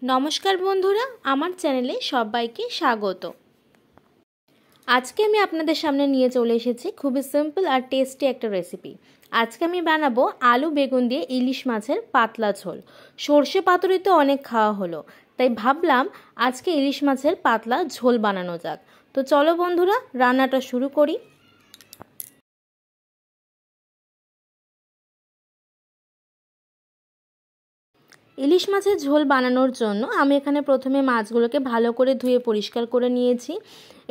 নমস্কার বন্ধুরা, আমার চ্যানেলে সবাইকে স্বাগত। আজকে আমি আপনাদের সামনে নিয়ে চলে এসেছি খুবই সিম্পল আর টেস্টি একটা রেসিপি। আজকে আমি বানাবো আলু বেগুন দিয়ে ইলিশ মাছের পাতলা ঝোল। সর্ষে পাতুরি তো অনেক খাওয়া হলো, তাই ভাবলাম আজকে ইলিশ মাছের পাতলা ঝোল বানানো যাক। তো চলো বন্ধুরা, রান্নাটা শুরু করি। ইলিশ মাছের ঝোল বানানোর জন্য আমি এখানে প্রথমে মাছগুলোকে ভালো করে ধুয়ে পরিষ্কার করে নিয়েছি।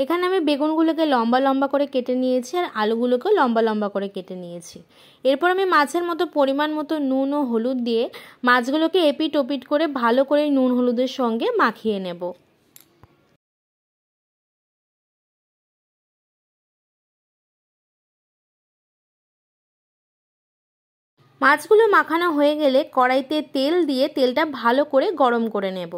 এখানে আমি বেগুনগুলোকে লম্বা লম্বা করে কেটে নিয়েছি আর আলুগুলোকেও লম্বা লম্বা করে কেটে নিয়েছি। এরপর আমি মাছের মতো পরিমাণ মতো নুন ও হলুদ দিয়ে মাছগুলোকে এপিট ওপিট করে ভালো করে নুন হলুদের সঙ্গে মাখিয়ে নেব। মাছগুলো মাখানো হয়ে গেলে কড়াইতে তেল দিয়ে তেলটা ভালো করে গরম করে নেব।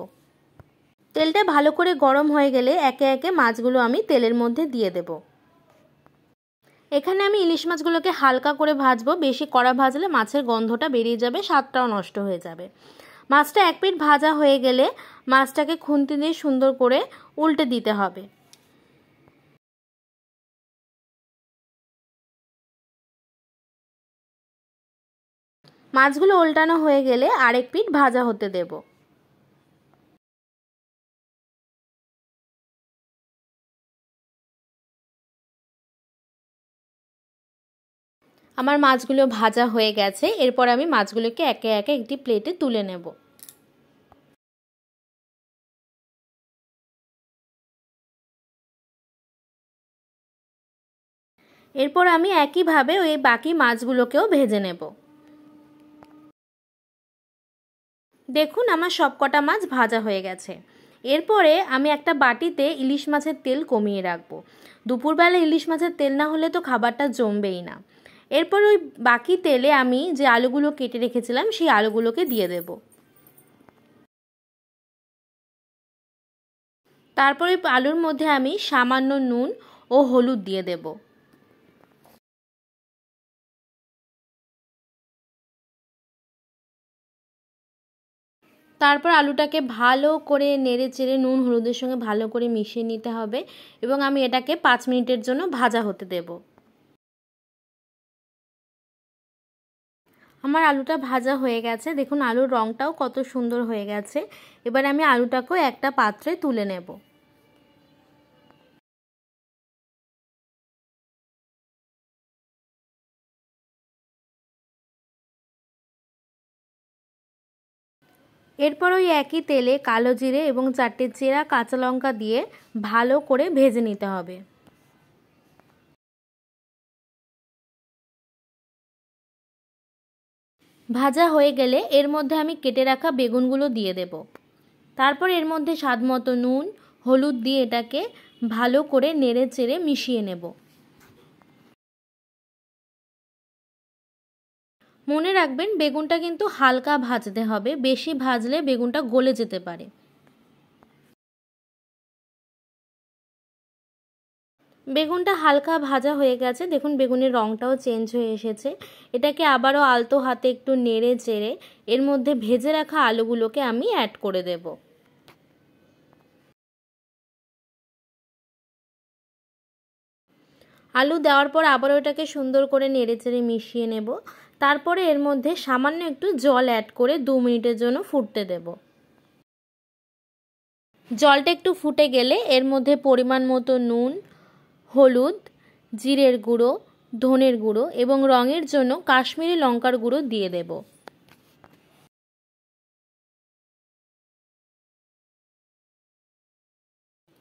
তেলটা ভালো করে গরম হয়ে গেলে একে একে মাছগুলো আমি তেলের মধ্যে দিয়ে দেব। এখানে আমি ইলিশ মাছগুলোকে হালকা করে ভাজবো, বেশি কড়া ভাজলে মাছের গন্ধটা বেরিয়ে যাবে, স্বাদটাও নষ্ট হয়ে যাবে। মাছটা এক পিঠ ভাজা হয়ে গেলে মাছটাকে খুন্তি দিয়ে সুন্দর করে উল্টে দিতে হবে। মাছগুলো উল্টানো হয়ে গেলে আরেক পিঠ ভাজা হতে দেব। আমার মাছগুলো ভাজা হয়ে গেছে। এরপর আমি মাছগুলোকে একে একে একটি প্লেটে তুলে নেব। এরপর আমি একইভাবে ওই বাকি মাছগুলোকেও ভেজে নেব। দেখুন আমার সবকটা মাছ ভাজা হয়ে গেছে। এরপরে আমি একটা বাটিতে ইলিশ মাছের তেল কমিয়ে রাখবো। দুপুরবেলা ইলিশ মাছের তেল না হলে তো খাবারটা জমবেই না। এরপর ওই বাকি তেলে আমি যে আলুগুলো কেটে রেখেছিলাম সেই আলুগুলোকে দিয়ে দেব। তারপর ওই আলুর মধ্যে আমি সামান্য নুন ও হলুদ দিয়ে দেব। তারপর আলুটাকে ভালো করে নেড়ে চেড়ে নুন হলুদের সঙ্গে ভালো করে মিশিয়ে নিতে হবে এবং আমি এটাকে 5 মিনিটের জন্য ভাজা হতে দেব। আমার আলুটা ভাজা হয়ে গেছে। দেখুন আলুর রঙটাও কত সুন্দর হয়ে গেছে। এবার আমি আলুটাকেও একটা পাত্রে তুলে নেব। এরপর ওই একই তেলে কালো জিরে এবং 4টে চেরা কাঁচা লঙ্কা দিয়ে ভালো করে ভেজে নিতে হবে। ভাজা হয়ে গেলে এর মধ্যে আমি কেটে রাখা বেগুনগুলো দিয়ে দেব। তারপর এর মধ্যে স্বাদমতো নুন হলুদ দিয়ে এটাকে ভালো করে নেড়ে চেড়ে মিশিয়ে নেব। মনে রাখবেন বেগুনটা কিন্তু হালকা ভাজতে হবে, বেশি ভাজলে বেগুনটা গলে যেতে পারে। বেগুনটা হালকা ভাজা হয়ে গেছে। দেখুন বেগুনের রঙটাও চেঞ্জ হয়ে এসেছে। এটাকে আবারও আলতো হাতে একটু নেড়ে চেড়ে এর মধ্যে ভেজে রাখা আলুগুলোকে আমি অ্যাড করে দেব। আলু দেওয়ার পর আবারও এটাকে সুন্দর করে নেড়ে চেড়ে মিশিয়ে নেব। তারপরে এর মধ্যে সামান্য একটু জল অ্যাড করে 2 মিনিটের জন্য ফুটতে দেব। জলটা একটু ফুটে গেলে এর মধ্যে পরিমাণ মতো নুন হলুদ জিরের গুঁড়ো ধনের গুঁড়ো এবং রঙের জন্য কাশ্মীরি লঙ্কার গুঁড়ো দিয়ে দেব।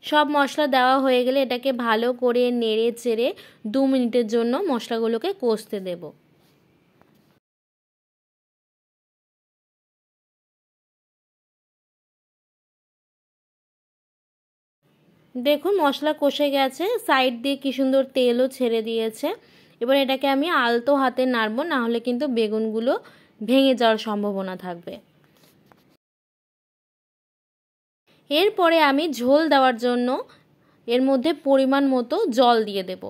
সব মশলা দেওয়া হয়ে গেলে এটাকে ভালো করে নেড়ে চেড়ে 2 মিনিটের জন্য মশলাগুলোকে কষতে দেব। দেখুন মশলা কষে গেছে, সাইড দিয়ে কি সুন্দর তেলও ছেড়ে দিয়েছে। এবার এটাকে আমি আলতো হাতে নাড়বো, না হলে কিন্তু বেগুনগুলো ভেঙে যাওয়ার সম্ভাবনা থাকবে। এরপরে আমি ঝোল দেওয়ার জন্য এর মধ্যে পরিমাণ মতো জল দিয়ে দেব।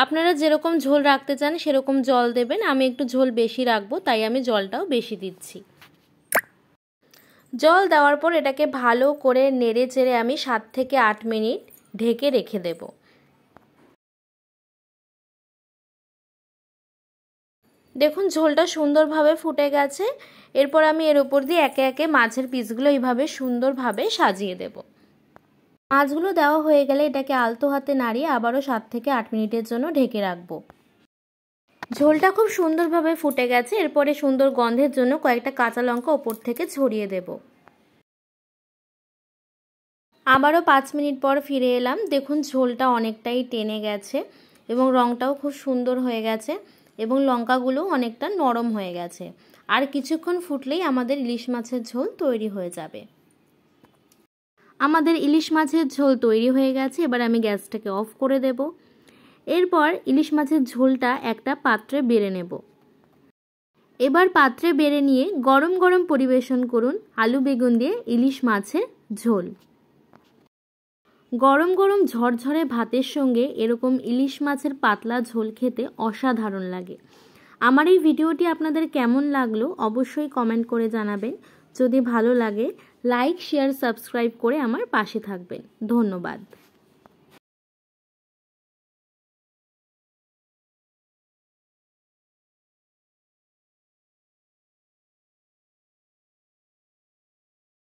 আপনারা যেরকম ঝোল রাখতে চান সেরকম জল দেবেন। আমি একটু ঝোল বেশি রাখবো, তাই আমি জলটাও বেশি দিচ্ছি। জল দেওয়ার পর এটাকে ভালো করে নেড়ে চেড়ে আমি 7 থেকে 8 মিনিট ঢেকে রেখে দেব। দেখুন ঝোলটা সুন্দরভাবে ফুটে গেছে। এরপর আমি এর উপর দিয়ে একে একে মাছের পিসগুলো এইভাবে সুন্দরভাবে সাজিয়ে দেব। মাছগুলো দেওয়া হয়ে গেলে এটাকে আলতো হাতে নাড়িয়ে আবারও 7 থেকে 8 মিনিটের জন্য ঢেকে রাখবো। ঝোলটা খুব সুন্দরভাবে ফুটে গেছে। এরপরে সুন্দর গন্ধের জন্য কয়েকটা কাঁচা লঙ্কা ওপর থেকে ছড়িয়ে দেব। আবারও 5 মিনিট পর ফিরে এলাম। দেখুন ঝোলটা অনেকটাই টেনে গেছে এবং রঙটাও খুব সুন্দর হয়ে গেছে এবং লঙ্কাগুলো অনেকটা নরম হয়ে গেছে। আর কিছুক্ষণ ফুটলেই আমাদের ইলিশ মাছের ঝোল তৈরি হয়ে যাবে। আমাদের ইলিশ মাছের ঝোল তৈরি হয়ে গেছে। এবার আমি গ্যাসটাকে অফ করে দেব। এরপর ইলিশ মাছের ঝোলটা একটা পাত্রে বেড়ে নেব। এবার পাত্রে বেড়ে নিয়ে গরম গরম পরিবেশন করুন আলু বেগুন দিয়ে ইলিশ মাছের ঝোল। গরম গরম ঝরঝরে ভাতের সঙ্গে এরকম ইলিশ মাছের পাতলা ঝোল খেতে অসাধারণ লাগে। আমার এই ভিডিওটি আপনাদের কেমন লাগলো অবশ্যই কমেন্ট করে জানাবেন। যদি ভালো লাগে লাইক শেয়ার সাবস্ক্রাইব করে আমার পাশে থাকবেন। ধন্যবাদ।